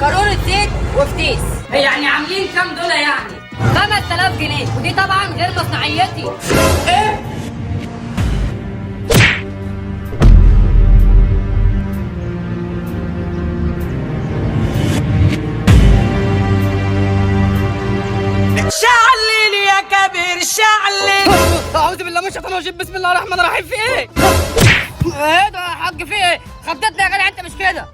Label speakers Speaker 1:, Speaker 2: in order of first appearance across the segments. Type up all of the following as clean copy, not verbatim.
Speaker 1: قارورة زيت وفتيس.
Speaker 2: يعني عاملين كام دول يعني؟
Speaker 1: 5000 جنيه، ودي طبعا غير مصنعيتي.
Speaker 2: ايه؟
Speaker 3: شعلل يا كبير شعلل.
Speaker 2: اعوذ بالله من الشيطان الرجيم، بسم الله الرحمن الرحيم. في ايه؟
Speaker 1: ايه ده يا حاج؟ في ايه؟ خضتني يا جدع، انت مش كده؟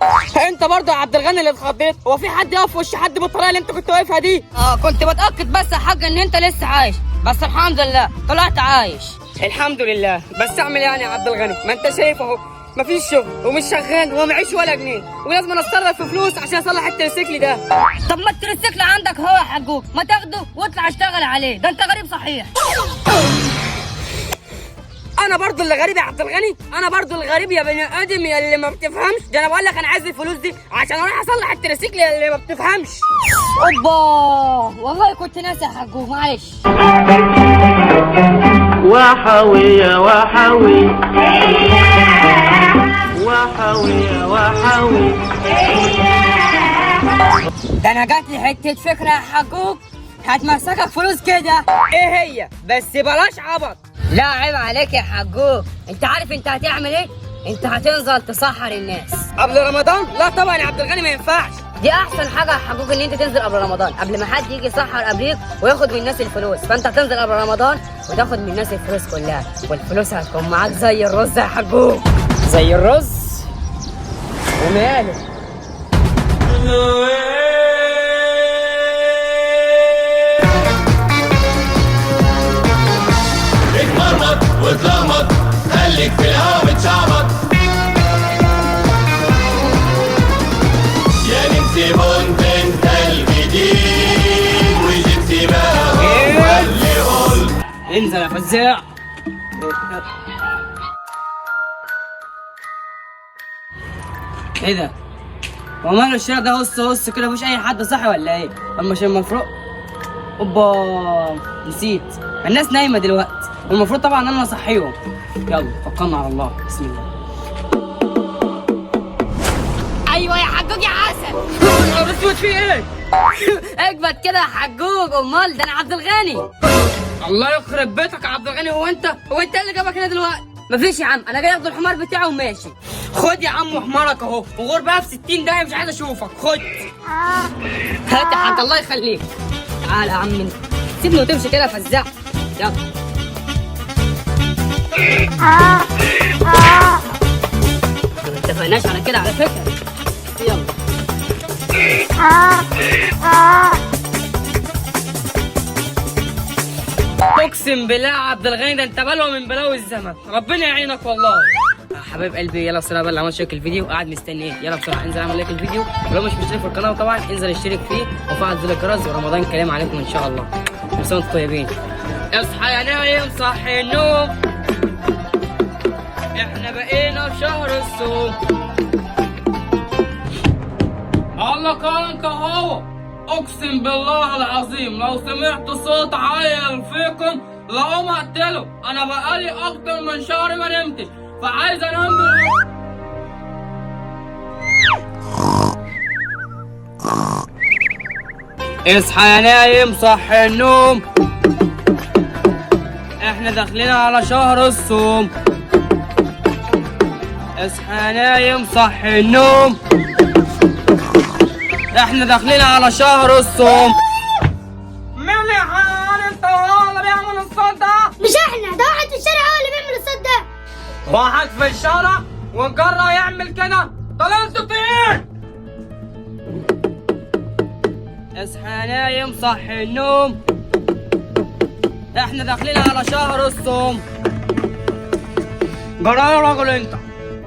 Speaker 2: انت برضه يا عبد الغني اللي اتخضيت؟ هو في حد يقف في وش حد بالطريقه اللي انت كنت واقفها دي؟
Speaker 1: كنت بتاكد بس يا حاج ان انت لسه عايش، بس الحمد لله طلعت عايش.
Speaker 2: الحمد لله. بس اعمل يعني يا عبد الغني؟ ما انت شايف اهو، مفيش شغل ومش شغال ومعيش ولا جنيه، ولازم اتصرف في فلوس عشان اصلح التريسيكل ده.
Speaker 1: طب ما التريسيكل عندك هو يا حجوج، ما تاخده واطلع اشتغل عليه، ده انت غريب صحيح.
Speaker 2: انا برضو اللي غريب يا عبد الغني؟ انا برضو الغريب يا بني ادم يا اللي ما بتفهمش؟ ده انا بقول لك انا عايز الفلوس دي عشان اروح اصلح التريسيكل يا اللي ما بتفهمش.
Speaker 1: اوبا، والله كنت ناسي يا حجوج، معلش.
Speaker 4: وحوي يا وحوي وحوي يا وحوي.
Speaker 1: ده انا جات لي حته فكره يا حجوج هتمسكك فلوس كده.
Speaker 2: ايه هي؟ بس بلاش عبط.
Speaker 1: لا عيب عليك يا حجوج، انت عارف انت هتعمل ايه؟ انت هتنزل تصحر الناس
Speaker 2: قبل رمضان؟ لا طبعا يا عبد الغني، ما ينفعش.
Speaker 1: دي احسن حاجه يا حجوج، ان انت تنزل قبل رمضان، قبل ما حد يجي يسحر قبليك وياخد من الناس الفلوس. فانت هتنزل قبل رمضان وتاخد من الناس الفلوس كلها، والفلوس هتكون معاك زي الرز يا حجوج.
Speaker 2: زي الرز؟ وماله؟
Speaker 5: اتمرمط واتلخبط، خليك في الهوا متشعبط. يا نمسي بونت انت الجديد، وجبتي بقى هو اللي قلت.
Speaker 2: انزل يا فزاع. ايه ده؟ هو ماله الشارع ده هص كده؟ مفيش اي حد صاحي ولا ايه؟ اما شم مفروق. اوبا، نسيت الناس نايمه دلوقتي، والمفروض طبعا انا اصحيهم. يلا توكلنا على الله، بسم الله.
Speaker 1: ايوه يا حجوج يا عسل.
Speaker 2: نهار اسود، في ايه؟
Speaker 1: اجمد كده يا حجوج، امال ده انا عبد الغني.
Speaker 2: الله يخرب بيتك يا عبد الغني، هو انت اللي جابك هنا دلوقتي؟
Speaker 1: مفيش يا عم، انا جاي اخد الحمار بتاعه وماشي.
Speaker 2: خد يا عم حمارك اهو، وغور بقى في 60 دقيقة، مش عايز اشوفك. خد.
Speaker 1: هات يا حاج، الله يخليك. تعال يا عم انت، سيبني وتمشي كده فزاع. يلا. ما اتفقناش على كده على فكرة. يلا.
Speaker 2: اقسم بالله يا عبد الغني، ده انت بلوى من بلاوي الزمن، ربنا يعينك والله. حبايب قلبي، يلا بسرعه بقى اللي عمل لايك الفيديو قاعد مستني ايه؟ يلا بسرعه انزل اعمل لايك الفيديو، ولو مش مشترك في القناه طبعا انزل اشترك فيه وفعل زر الجرس، ورمضان كريم عليكم ان شاء الله. كل سنه وانتم طيبين. اصحى يا نايم صحي النوم، احنا بقينا في شهر الصوم. الله كرمك اهو، اقسم بالله العظيم لو سمعت صوت عيل فيكم لقوم اقتله. انا بقالي اكتر من شهر ما نمتش، فعايز انام اصحى يا نايم صحي النوم، احنا داخلين على شهر الصوم. اصحى يا نايم صحي النوم، احنا داخلين على شهر الصوم. مين يا حيوان انت هو اللي بيعمل الصوت ده؟
Speaker 6: مش احنا، ده واحد في الشارع هو اللي بيعمل الصوت ده.
Speaker 2: واحد في الشارع وجرة يعمل كده؟ طلعتوا فين؟ اصحى يا نايم صحي النوم، احنا داخلين على شهر الصوم. جرى يا راجل انت؟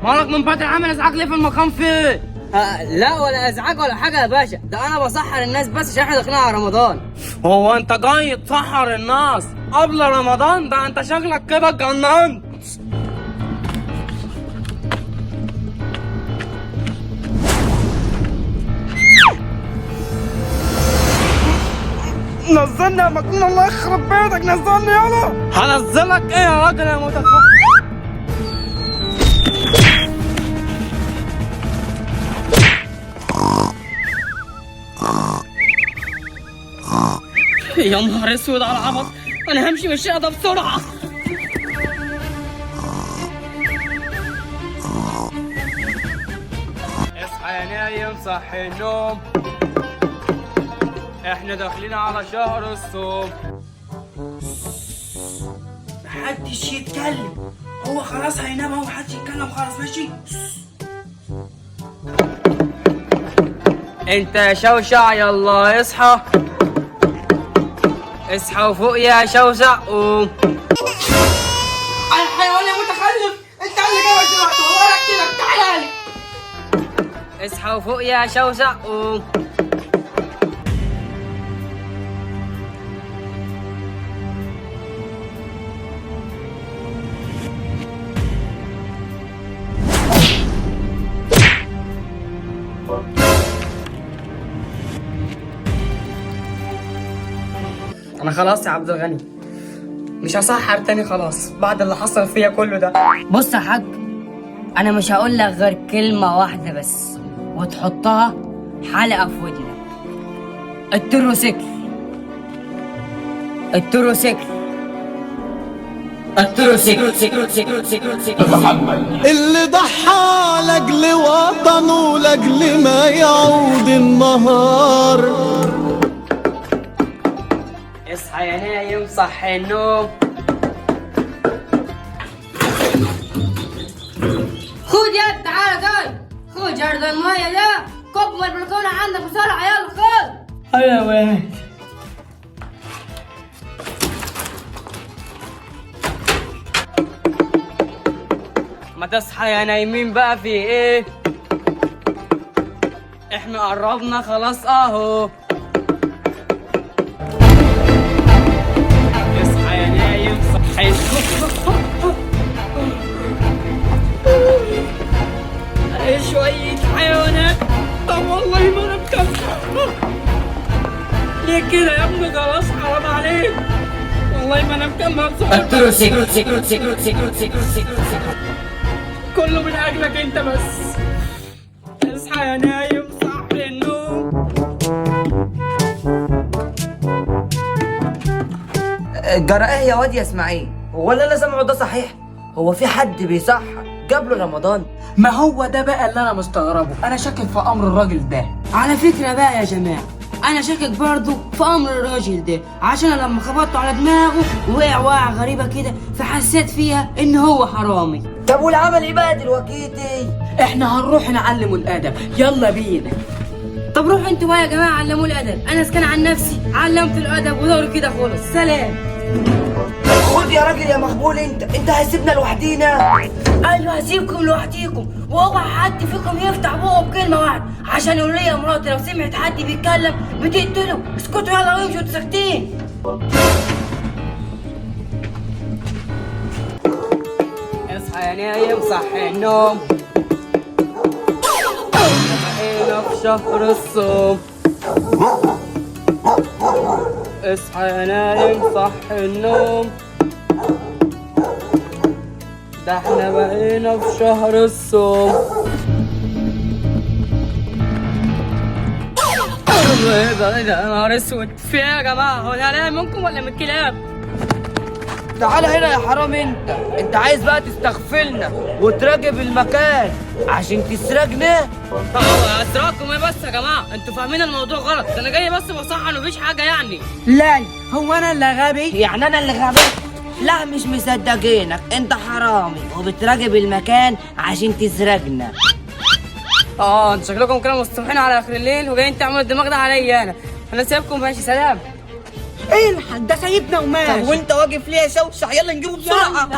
Speaker 2: مالك من فترة عامل ازعاج ليه في المكان فيه؟ لا ولا ازعاج ولا حاجة يا باشا، ده انا بسحر الناس بس عشان احنا داخلين على رمضان. هو انت جاي تسحر الناس قبل رمضان؟ ده انت شكلك كده اتجننت. نزلني يا مجنون، الله يخرب بيتك، نزلني يلا. هنزلك ايه يا راجل يا متخلف؟ يا نهار اسود على العبط، انا همشي من الشقه ده بسرعه. اصحى يا نايم صحي النوم، احنا داخلين على شهر الصوم.
Speaker 3: محدش يتكلم، هو خلاص هينام اهو، محدش يتكلم خلاص ماشي.
Speaker 2: انت يا شوشع يلا اصحى، اصحى وفوق يا شوشع قوم.
Speaker 3: الحيوان يا متخلف، انت اللي جايبك دلوقتي والله اقتلك، تعالى لي.
Speaker 2: اصحى وفوق يا شوشع قوم. انا خلاص يا عبد الغني مش هسحر تاني خلاص بعد اللي حصل فيا كله ده.
Speaker 1: بص يا حاج، انا مش هقول لك غير كلمه واحده بس وتحطها حلقه في ودنك. التروسيكل، التروسيكل، التروسيكل.
Speaker 7: اللي ضحى لاجل وطنه لاجل ما يعود النهار.
Speaker 2: اصحى يا نايم صحي النوم.
Speaker 1: خد يا تعالى جاي، خد جرد الميه ده، كب من البلكونه عندك بسرعه يلا خد.
Speaker 2: ايوه وين؟ ما تصحى يا نايمين بقى في ايه؟ احنا قربنا خلاص اهو. اصحى يا نايم صحي. شوية حيوانات، طب والله ما انا مكمل. ليه كده يا ابني؟ خلاص حرام عليك، والله ما انا مكمل. كله من اجلك انت بس. اصحى يا نايم صحي النوم.
Speaker 8: جرى ايه يا واد يا اسماعيل؟ هو اللي انا سامعه ده صحيح؟ هو في حد بيصحى قبل رمضان؟
Speaker 3: ما هو ده بقى اللي انا مستغربه، انا شاكك في امر الراجل ده.
Speaker 1: على فكره بقى يا جماعه، انا شاكك برضه في امر الراجل ده، عشان لما خبطته على دماغه وقع وقعه غريبه كده فحسيت فيها ان هو حرامي.
Speaker 8: طب والعمل ايه بقى دلوقتي؟
Speaker 3: احنا هنروح نعلمه الادب، يلا بينا.
Speaker 1: طب روحوا انتوا بقى يا جماعه علموا الادب، انا اسكن عن نفسي علمت الادب ودوري كده خلص، سلام.
Speaker 8: خد يا راجل يا مقبول، انت هتسيبنا لوحدينا؟
Speaker 1: ايوه هسيبكم لوحديكم، واوعى حد فيكم يفتح بقه بكلمه واحده، عشان يقول لي يا مراتي لو سمعت حد بيتكلم بتقتله. اسكتوا يلا وامشوا انتوا ساكتين.
Speaker 2: اصحى يا نايم صحي النوم، بقينا في شهر الصوم. اصحى يا نايم صحي النوم، ده احنا بقينا في شهر الصوم. ايه ده يا نهار اسود، في ايه يا جماعه؟ هو انا هلاقي منكم ولا من الكلاب؟
Speaker 8: تعالى هنا يا حرام، انت عايز بقى تستغفلنا وتراقب المكان عشان تسرقنا؟
Speaker 2: طب اسرقكم ايه بس يا جماعه؟ انتوا فاهمين الموضوع غلط، انا جاي بس بصحى مفيش حاجه يعني.
Speaker 3: لا هو انا اللي غبي؟
Speaker 8: يعني انا اللي غبي؟ لا مش مصدقينك، انت حرامي وبتراقب المكان عشان تسرقنا.
Speaker 2: انتوا شكلكم كده مستوحين على اخر الليل وجايين تعملوا الدماغ ده عليا. انا سايبكم ماشي، سلام.
Speaker 3: ايه الحاج ده سايبنا وماشي؟
Speaker 8: طب وانت واقف ليه يا شوشع؟ يلا نجيبه بسرعه.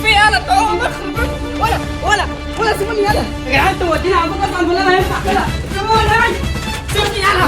Speaker 2: في يلا تعالوا ولا سيبوني يلا يا جدعان، انتوا موديني على فوق اصلا بالله ما ينفع كده. سيبوني يلا.